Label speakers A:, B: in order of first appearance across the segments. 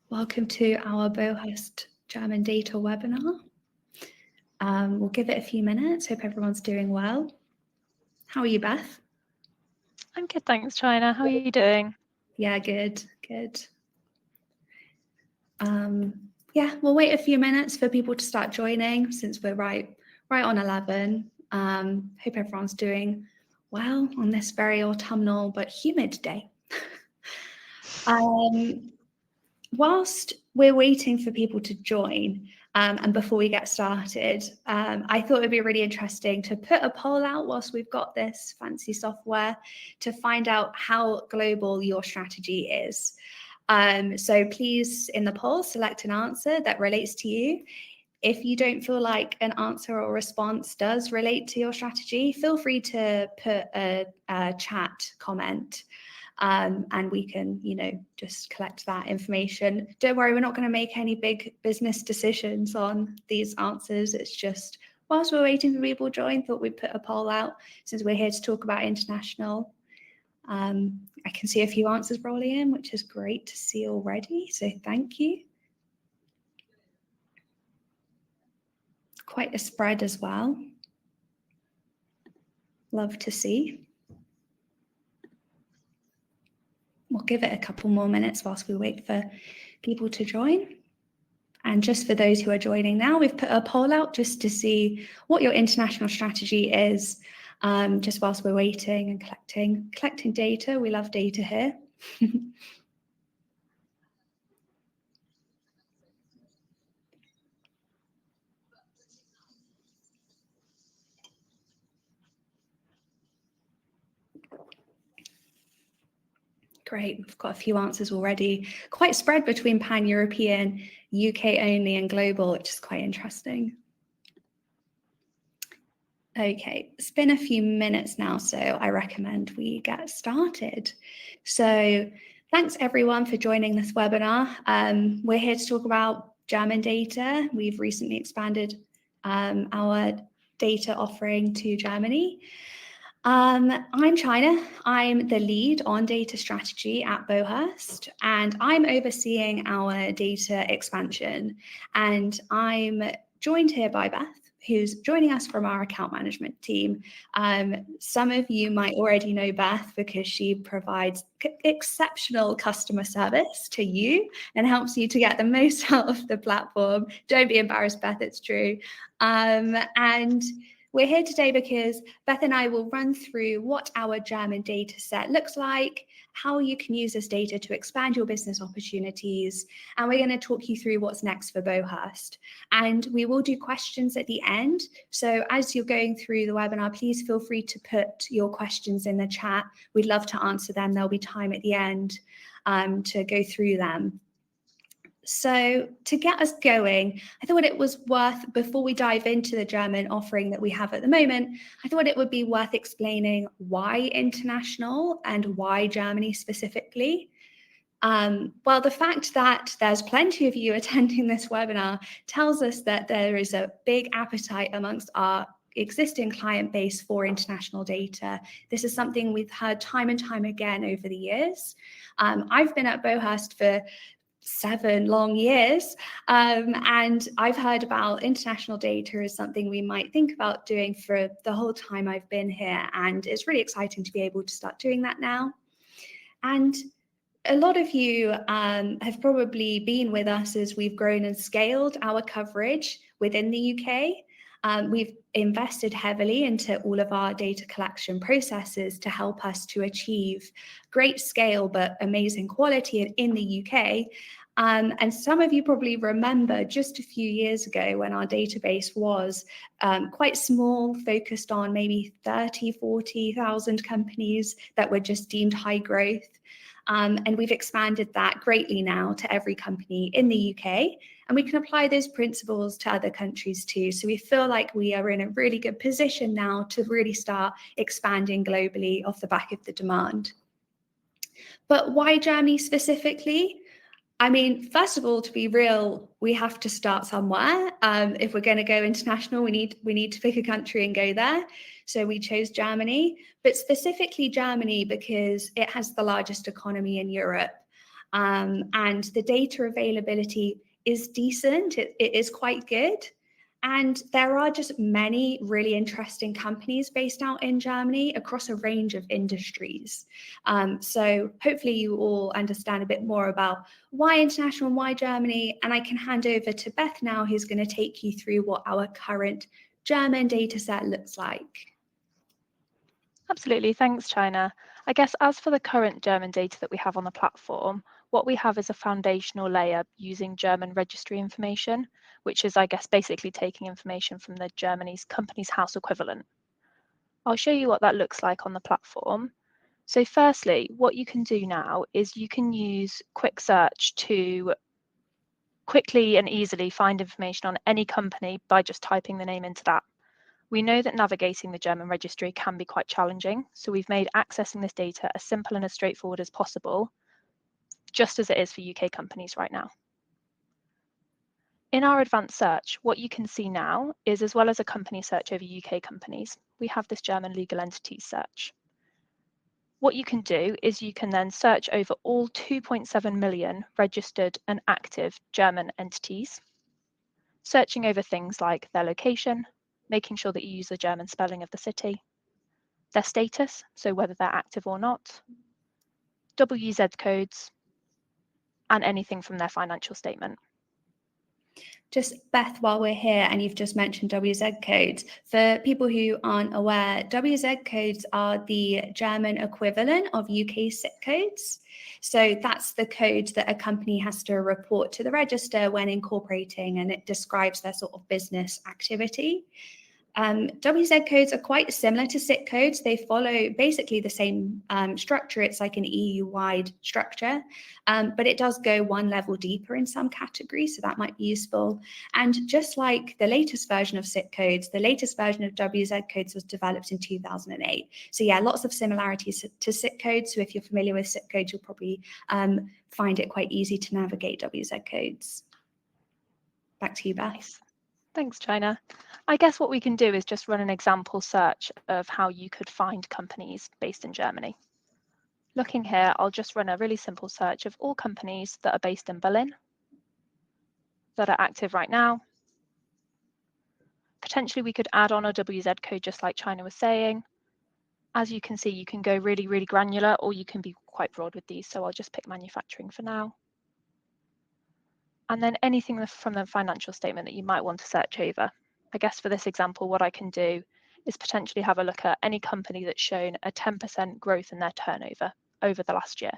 A: Welcome to our Beauhurst German data webinar. We'll give it a few minutes. Hope everyone's doing well. How are you, Beth?
B: I'm good, thanks, Chynna. How are you doing?
A: Yeah, good. Yeah, we'll wait a few minutes for people to start joining since we're right on 11. Hope everyone's doing well on this very autumnal but humid day. Whilst we're waiting for people to join, and before we get started, I thought it'd be really interesting to put a poll out whilst we've got this fancy software to find out how global your strategy is. So please, in the poll, select an answer that relates to you. If you don't feel like an answer or response does relate to your strategy, feel free to put a chat comment. And we can, just collect that information. Don't worry, we're not going to make any big business decisions on these answers. It's just, whilst we're waiting for people to join, thought we'd put a poll out since we're here to talk about international. I can see a few answers rolling in, which is great to see already. So thank you. Quite a spread as well. Love to see. We'll give it a couple more minutes whilst we wait for people to join. And just for those who are joining now, we've put a poll out just to see what your international strategy is, just whilst we're waiting and collecting data. We love data here. Great, we've got a few answers already. Quite spread between pan-European, UK only and global, which is quite interesting. Okay, it's been a few minutes now, so I recommend we get started. So thanks everyone for joining this webinar. We're here to talk about German data. We've recently expanded our data offering to Germany. I'm Chynna. I'm the lead on data strategy at Beauhurst, and I'm overseeing our data expansion. And I'm joined here by Beth, who's joining us from our account management team. Some of you might already know Beth because she provides exceptional customer service to you and helps you to get the most out of the platform. Don't be embarrassed, Beth, it's true. And we're here today because Beth and I will run through what our German data set looks like, how you can use this data to expand your business opportunities, and we're going to talk you through what's next for Beauhurst. And we will do questions at the end. So as you're going through the webinar, please feel free to put your questions in the chat. We'd love to answer them. There'll be time at the end to go through them. So to get us going, I thought it was worth, before we dive into the German offering that we have at the moment, I thought it would be worth explaining why international and why Germany specifically. Well, the fact that there's plenty of you attending this webinar tells us that there is a big appetite amongst our existing client base for international data. This is something we've heard time and time again over the years. I've been at Beauhurst for 7 long years, and I've heard about international data as something we might think about doing for the whole time I've been here, and it's really exciting to be able to start doing that now. And a lot of you have probably been with us as we've grown and scaled our coverage within the UK. We've invested heavily into all of our data collection processes to help us to achieve great scale but amazing quality in the UK. And some of you probably remember just a few years ago when our database was quite small, focused on maybe 30, 40,000 companies that were just deemed high growth. And we've expanded that greatly now to every company in the UK. And we can apply those principles to other countries too. So we feel like we are in a really good position now to really start expanding globally off the back of the demand. But why Germany specifically? I mean, first of all, to be real, we have to start somewhere. If we're going to go international, we need to pick a country and go there. So we chose Germany, but specifically Germany because it has the largest economy in Europe. and the data availability is decent. It is quite good. And there are just many really interesting companies based out in Germany across a range of industries. So hopefully you all understand a bit more about why international and why Germany. And I can hand over to Beth now, who's going to take you through what our current German data set looks like.
B: Absolutely, thanks, Chynna. I guess as for the current German data that we have on the platform, what we have is a foundational layer using German registry information, which is, I guess, basically taking information from the Germany's company's house equivalent. I'll show you what that looks like on the platform. So firstly, what you can do now is you can use quick search to quickly and easily find information on any company by just typing the name into that. We know that navigating the German registry can be quite challenging, so we've made accessing this data as simple and as straightforward as possible, just as it is for UK companies right now. In our advanced search, what you can see now is, as well as a company search over UK companies, we have this German legal entities search. What you can do is you can then search over all 2.7 million registered and active German entities, searching over things like their location, making sure that you use the German spelling of the city, their status, so whether they're active or not, WZ codes, and anything from their financial statement.
A: Just Beth, while we're here and you've just mentioned WZ codes, for people who aren't aware, WZ codes are the German equivalent of UK SIC codes. So that's the code that a company has to report to the register when incorporating, and it describes their sort of business activity. WZ codes are quite similar to SIC codes. They follow basically the same structure. It's like an EU-wide structure, but it does go one level deeper in some categories, so that might be useful. And just like the latest version of SIC codes, the latest version of WZ codes was developed in 2008. So yeah, lots of similarities to SIC codes. So if you're familiar with SIC codes, you'll probably find it quite easy to navigate WZ codes. Back to you, Beth.
B: Nice. Thanks, Chynna. I guess what we can do is just run an example search of how you could find companies based in Germany. Looking here, I'll just run a really simple search of all companies that are based in Berlin, that are active right now. Potentially we could add on a WZ code just like Chynna was saying. As you can see, you can go really, really granular, or you can be quite broad with these. So I'll just pick manufacturing for now. And then anything from the financial statement that you might want to search over. I guess for this example, what I can do is potentially have a look at any company that's shown a 10% growth in their turnover over the last year.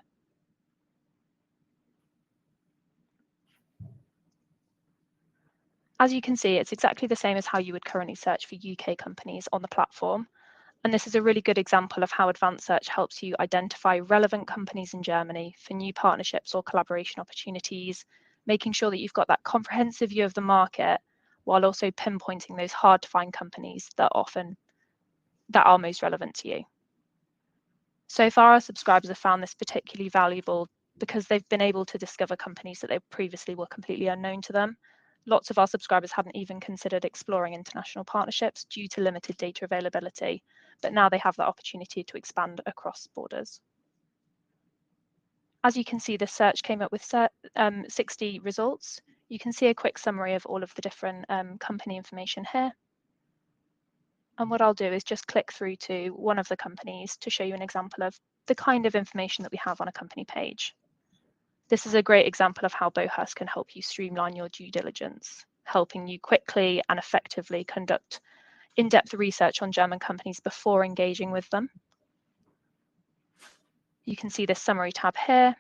B: As you can see, it's exactly the same as how you would currently search for UK companies on the platform. And this is a really good example of how advanced search helps you identify relevant companies in Germany for new partnerships or collaboration opportunities, making sure that you've got that comprehensive view of the market while also pinpointing those hard to find companies that are most relevant to you. So far, our subscribers have found this particularly valuable because they've been able to discover companies that they previously were completely unknown to them. Lots of our subscribers hadn't even considered exploring international partnerships due to limited data availability, but now they have that opportunity to expand across borders. As you can see, the search came up with 60 results. You can see a quick summary of all of the different company information here. And what I'll do is just click through to one of the companies to show you an example of the kind of information that we have on a company page. This is a great example of how Beauhurst can help you streamline your due diligence, helping you quickly and effectively conduct in-depth research on German companies before engaging with them. You can see this summary tab here.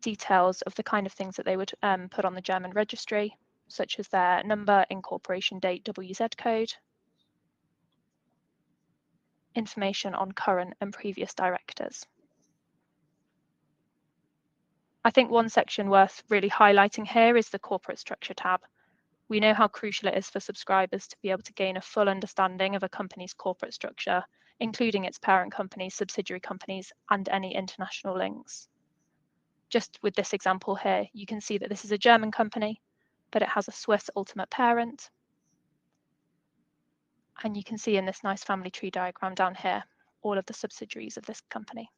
B: Details of the kind of things that they would put on the German registry, such as their number, incorporation date, WZ code, information on current and previous directors. I think one section worth really highlighting here is the corporate structure tab. We know how crucial it is for subscribers to be able to gain a full understanding of a company's corporate structure, including its parent companies, subsidiary companies, and any international links. Just with this example here, you can see that this is a German company, but it has a Swiss ultimate parent. And you can see in this nice family tree diagram down here, all of the subsidiaries of this company.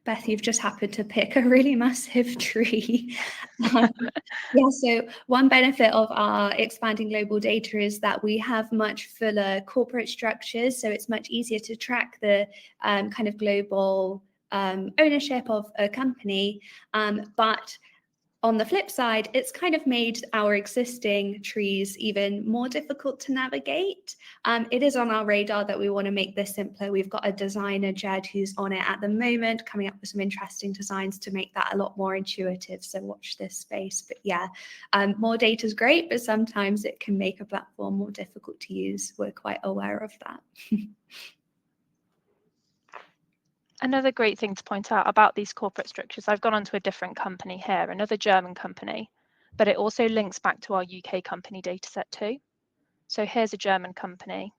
A: Beth, you've just happened to pick a really massive tree. Yeah, so one benefit of our expanding global data is that we have much fuller corporate structures, so it's much easier to track the kind of global ownership of a company. But on the flip side, it's kind of made our existing trees even more difficult to navigate. It is on our radar that we want to make this simpler. We've got a designer, Jed, who's on it at the moment, coming up with some interesting designs to make that a lot more intuitive. So watch this space. But yeah, more data is great, but sometimes it can make a platform more difficult to use. We're quite aware of that.
B: Another great thing to point out about these corporate structures, I've gone on to a different company here, another German company, but it also links back to our UK company dataset too. So here's a German company,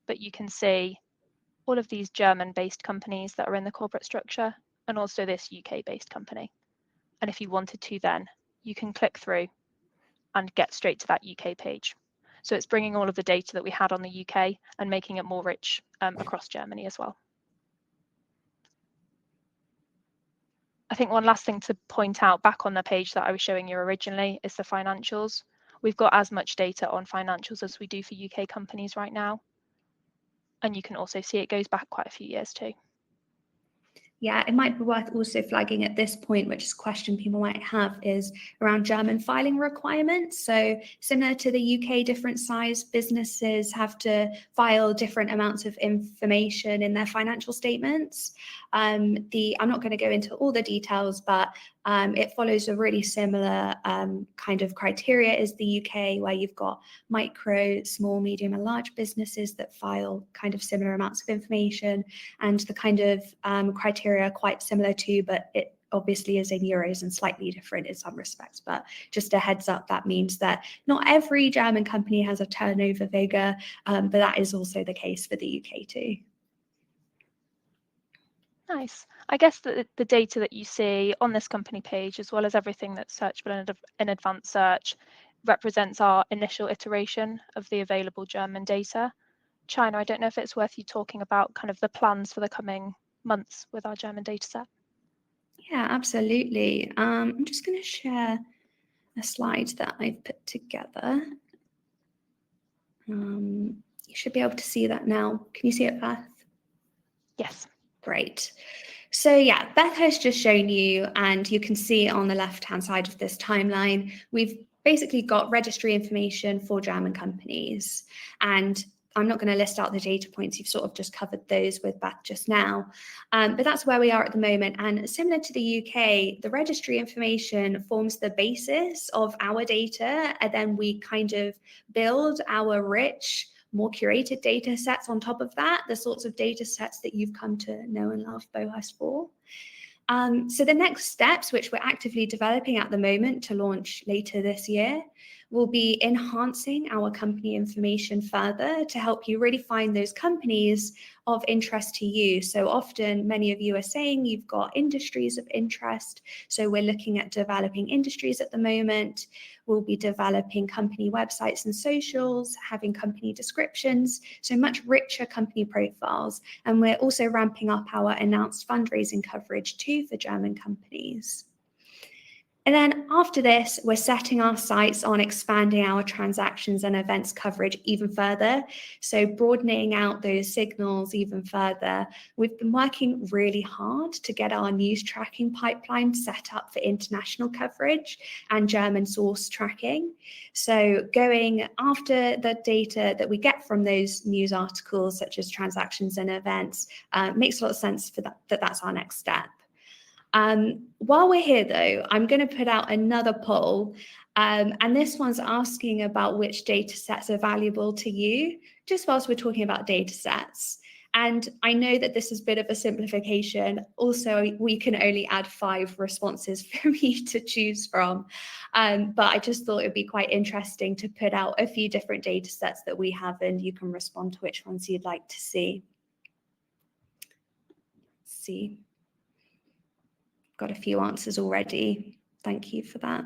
B: but you can see all of these German-based companies that are in the corporate structure, and also this UK-based company. And if you wanted to, then you can click through and get straight to that UK page. So it's bringing all of the data that we had on the UK and making it more rich across Germany as well. I think one last thing to point out back on the page that I was showing you originally is the financials. We've got as much data on financials as we do for UK companies right now. And you can also see it goes back quite a few years too.
A: Yeah, it might be worth also flagging at this point, which is a question people might have, is around German filing requirements. So similar to the UK, different size businesses have to file different amounts of information in their financial statements. I'm not going to go into all the details, but it follows a really similar kind of criteria as the UK, where you've got micro, small, medium, and large businesses that file kind of similar amounts of information, and the kind of criteria are quite similar too, but it obviously is in euros and slightly different in some respects. But just a heads up, that means that not every German company has a turnover figure, but that is also the case for the UK too.
B: Nice. I guess that the data that you see on this company page, as well as everything that's searchable in advanced search, represents our initial iteration of the available German data. Chynna, I don't know if it's worth you talking about kind of the plans for the coming months with our German data set.
A: Yeah, absolutely. I'm just going to share a slide that I've put together. You should be able to see that now. Can you see it, Beth?
B: Yes.
A: Great. So yeah, Beth has just shown you, and you can see on the left-hand side of this timeline, we've basically got registry information for German companies. And I'm not going to list out the data points, you've sort of just covered those with Beth just now. But that's where we are at the moment. And similar to the UK, the registry information forms the basis of our data, and then we kind of build our rich, more curated data sets on top of that, the sorts of data sets that you've come to know and love Beauhurst for. So the next steps, which we're actively developing at the moment to launch later this year, will be enhancing our company information further to help you really find those companies of interest to you. So often, many of you are saying you've got industries of interest. So we're looking at developing industries at the moment. We'll be developing company websites and socials, having company descriptions, so much richer company profiles. And we're also ramping up our announced fundraising coverage too for German companies. And then after this, we're setting our sights on expanding our transactions and events coverage even further. So broadening out those signals even further. We've been working really hard to get our news tracking pipeline set up for international coverage and German source tracking. So going after the data that we get from those news articles, such as transactions and events, makes a lot of sense for that's our next step. While we're here, though, I'm going to put out another poll, and this one's asking about which data sets are valuable to you, just whilst we're talking about data sets. And I know that this is a bit of a simplification. Also, we can only add 5 responses for me to choose from. But I just thought it'd be quite interesting to put out a few different data sets that we have, and you can respond to which ones you'd like to see. Let's see. Got a few answers already. Thank you for that.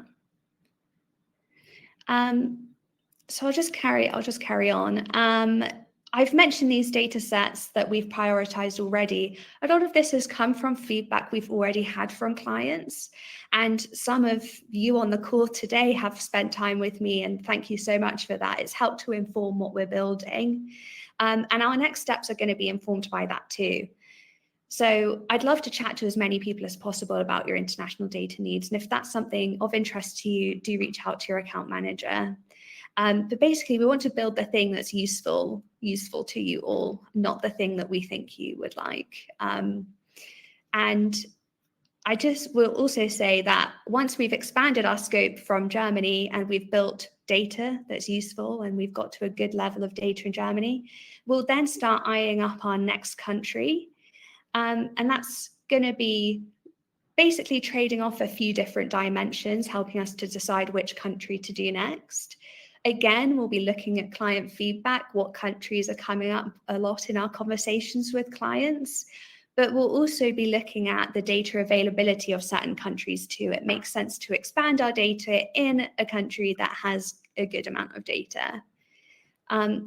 A: So I'll just carry on. I've mentioned these data sets that we've prioritized already. A lot of this has come from feedback we've already had from clients. And some of you on the call today have spent time with me, and thank you so much for that. It's helped to inform what we're building. And our next steps are going to be informed by that too. So I'd love to chat to as many people as possible about your international data needs. And if that's something of interest to you, do reach out to your account manager. But basically, we want to build the thing that's useful to you all, not the thing that we think you would like. And I just will also say that once we've expanded our scope from Germany and we've built data that's useful and we've got to a good level of data in Germany, we'll then start eyeing up our next country. And that's going to be basically trading off a few different dimensions, helping us to decide which country to do next. Again, we'll be looking at client feedback, what countries are coming up a lot in our conversations with clients, but we'll also be looking at the data availability of certain countries too. It makes sense to expand our data in a country that has a good amount of data.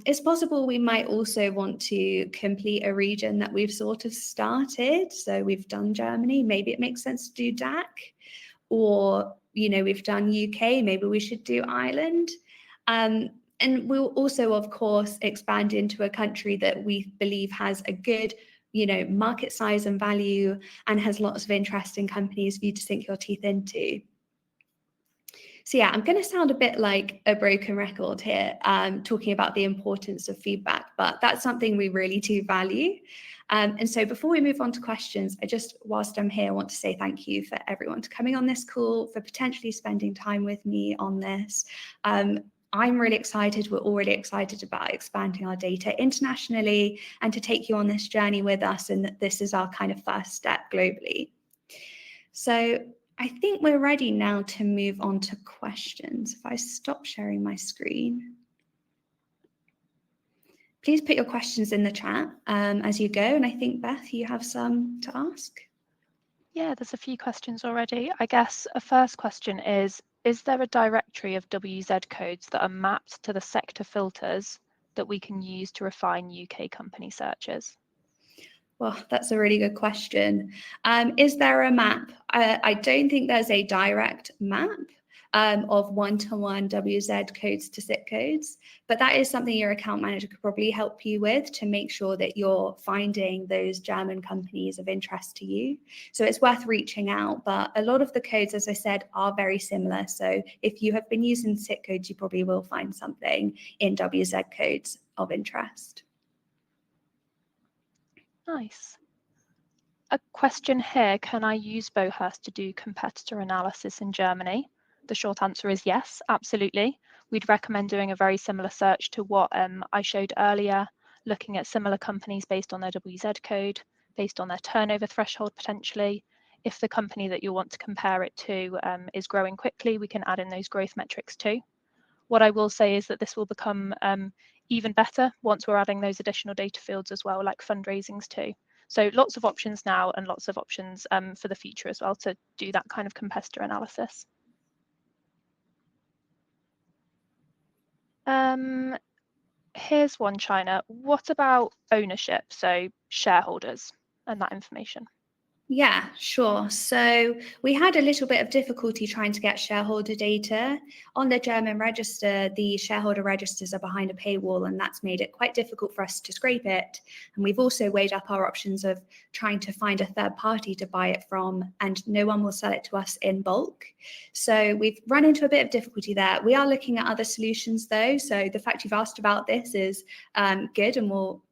A: It's possible we might also want to complete a region that we've sort of started. So we've done Germany, maybe it makes sense to do DAC, or, we've done UK, maybe we should do Ireland. And we'll also, of course, expand into a country that we believe has a good, market size and value and has lots of interesting companies for you to sink your teeth into. So yeah, I'm going to sound a bit like a broken record here, talking about the importance of feedback, but that's something we really do value. And so before we move on to questions, whilst I'm here, I want to say thank you for everyone for coming on this call, for potentially spending time with me on this. I'm really excited. We're already excited about expanding our data internationally and to take you on this journey with us. And this is our kind of first step globally. So I think we're ready now to move on to questions. If I stop sharing my screen, please put your questions in the chat as you go. And I think, Beth, you have some to ask.
B: Yeah, there's a few questions already. I guess a first question is there a directory of WZ codes that are mapped to the sector filters that we can use to refine UK company searches?
A: Well, that's a really good question. Is there a map? I don't think there's a direct map of one-to-one WZ codes to SIT codes, but that is something your account manager could probably help you with to make sure that you're finding those German companies of interest to you. So it's worth reaching out, but a lot of the codes, as I said, are very similar. So if you have been using SIT codes, you probably will find something in WZ codes of interest.
B: Nice. A question here, can I use Beauhurst to do competitor analysis in Germany? The short answer is yes, absolutely. We'd recommend doing a very similar search to what I showed earlier, looking at similar companies based on their WZ code, based on their turnover threshold potentially. If the company that you want to compare it to is growing quickly, we can add in those growth metrics too. What I will say is that this will become even better once we're adding those additional data fields as well, like fundraisings too. So lots of options now and lots of options for the future as well to do that kind of competitor analysis. Here's one, Chynna. What about ownership, so shareholders and that information?
A: Yeah, sure. So we had a little bit of difficulty trying to get shareholder data. On the German register, the shareholder registers are behind a paywall, and that's made it quite difficult for us to scrape it. And we've also weighed up our options of trying to find a third party to buy it from, and no one will sell it to us in bulk. So we've run into a bit of difficulty there. We are looking at other solutions though. So the fact you've asked about this is good, and we'll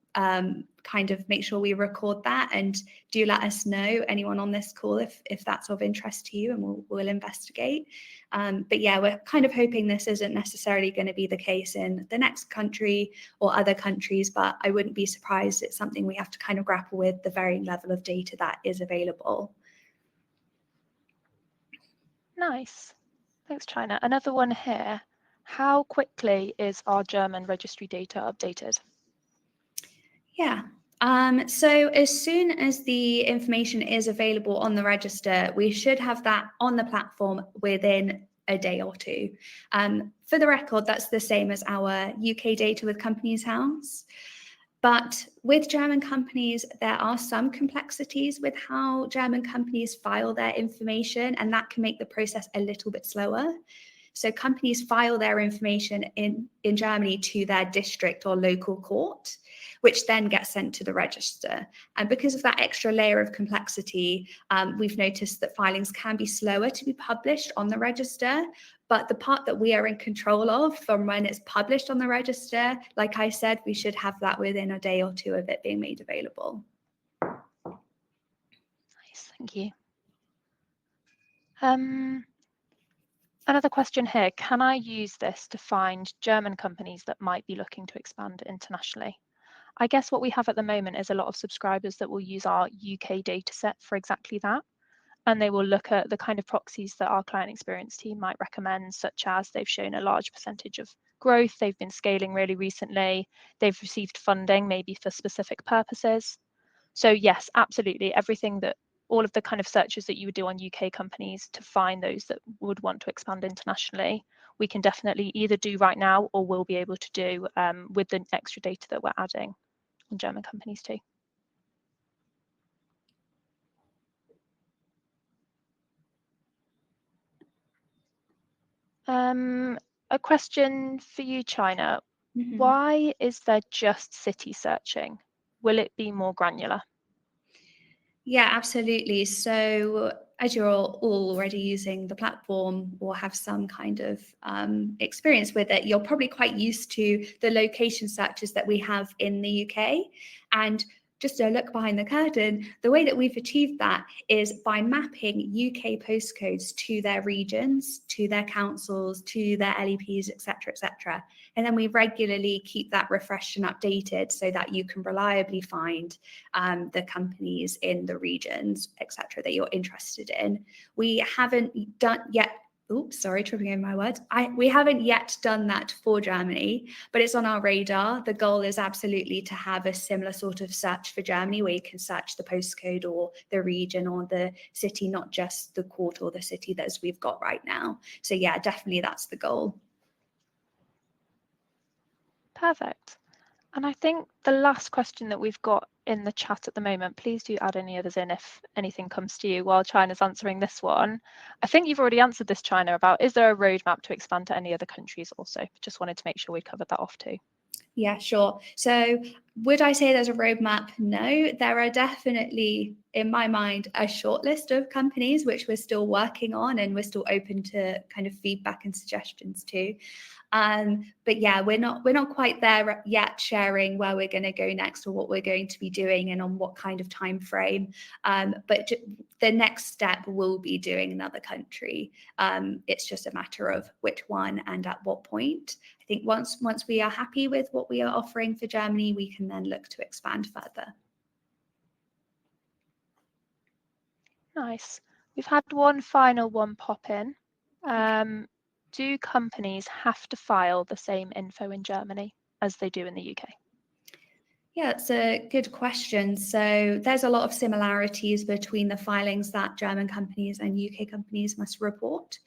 A: kind of make sure we record that, and do let us know, anyone on this call, if that's of interest to you, and we'll investigate. But yeah, we're kind of hoping this isn't necessarily going to be the case in the next country or other countries, but I wouldn't be surprised. It's something we have to kind of grapple with, the varying level of data that is available.
B: Nice. Thanks, Chynna. Another one here. How quickly is our German registry data updated?
A: Yeah. So as soon as the information is available on the register, we should have that on the platform within a day or two. For the record, that's the same as our UK data with Companies House. But with German companies, there are some complexities with how German companies file their information, and that can make the process a little bit slower. So companies file their information in Germany to their district or local court, which then gets sent to the register. And because of that extra layer of complexity, we've noticed that filings can be slower to be published on the register. But the part that we are in control of from when it's published on the register, like I said, we should have that within a day or two of it being made available.
B: Nice, thank you. Another question here, can I use this to find German companies that might be looking to expand internationally? I guess what we have at the moment is a lot of subscribers that will use our UK dataset for exactly that. And they will look at the kind of proxies that our client experience team might recommend, such as they've shown a large percentage of growth, they've been scaling really recently, they've received funding maybe for specific purposes. So yes, absolutely, all of the kind of searches that you would do on UK companies to find those that would want to expand internationally, we can definitely either do right now or will be able to do with the extra data that we're adding on German companies too. A question for you, Chynna.
A: Mm-hmm.
B: Why is there just city searching? Will it be more granular?
A: Yeah, absolutely. So as you're all already using the platform or have some kind of experience with it, you're probably quite used to the location searches that we have in the UK. And just a look behind the curtain, the way that we've achieved that is by mapping UK postcodes to their regions, to their councils, to their LEPs, etc., etc. And then we regularly keep that refreshed and updated so that you can reliably find the companies in the regions, etc., that you're interested in. We haven't done yet. Oops, sorry, tripping over my words. We haven't yet done that for Germany, but it's on our radar. The goal is absolutely to have a similar sort of search for Germany where you can search the postcode or the region or the city, not just the court or the city that we've got right now. So yeah, definitely that's the goal.
B: Perfect. And I think the last question that we've got in the chat at the moment, please do add any others in if anything comes to you while Chynna's answering this one. I think you've already answered this, Chynna, about is there a roadmap to expand to any other countries also? Just wanted to make sure we covered that off too.
A: Yeah, sure. So would I say there's a roadmap? No, there are definitely, in my mind, a short list of companies which we're still working on and we're still open to kind of feedback and suggestions too. But yeah, we're not quite there yet sharing where we're going to go next or what we're going to be doing and on what kind of time frame. But the next step will be doing another country. It's just a matter of which one and at what point. I think once we are happy with what we are offering for Germany, we can then look to expand further.
B: Nice. We've had one final one pop in. Do companies have to file the same info in Germany as they do in the UK?
A: Yeah, it's a good question. So there's a lot of similarities between the filings that German companies and UK companies must report.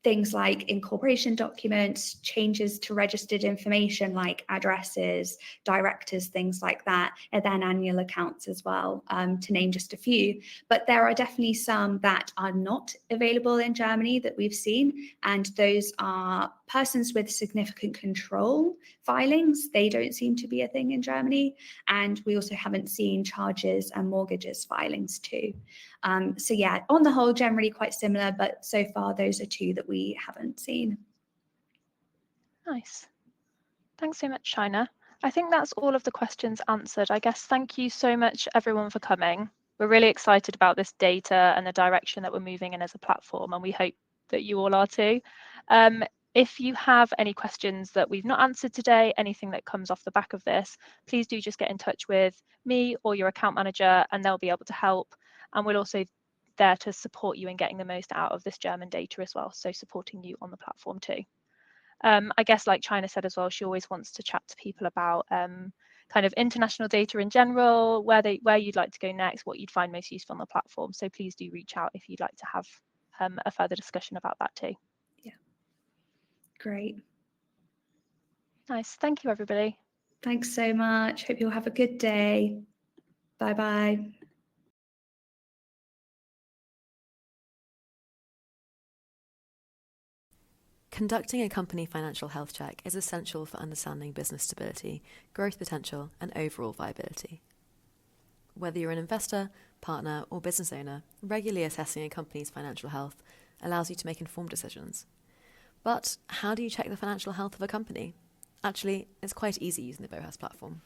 A: Things like incorporation documents, changes to registered information like addresses, directors, things like that, and then annual accounts as well, to name just a few. But there are definitely some that are not available in Germany that we've seen, and those are persons with significant control filings. They don't seem to be a thing in Germany. And we also haven't seen charges and mortgages filings too. So yeah, on the whole, generally quite similar, but so far those are two that we haven't seen.
B: Nice. Thanks so much, Chynna. I think that's all of the questions answered. I guess thank you so much, everyone, for coming. We're really excited about this data and the direction that we're moving in as a platform, and we hope that you all are too. If you have any questions that we've not answered today, anything that comes off the back of this, please do just get in touch with me or your account manager and they'll be able to help. And we're also there to support you in getting the most out of this German data as well, so supporting you on the platform too. I guess like Chynna said as well, she always wants to chat to people about kind of international data in general, where you'd like to go next, what you'd find most useful on the platform. So please do reach out if you'd like to have a further discussion about that too.
A: Yeah, great.
B: Nice. Thank you, everybody.
A: Thanks so much. Hope you'll have a good day. Bye-bye.
C: Conducting a company financial health check is essential for understanding business stability, growth potential, and overall viability. Whether you're an investor, partner, or business owner, regularly assessing a company's financial health allows you to make informed decisions. But how do you check the financial health of a company? Actually, it's quite easy using the Beauhurst platform.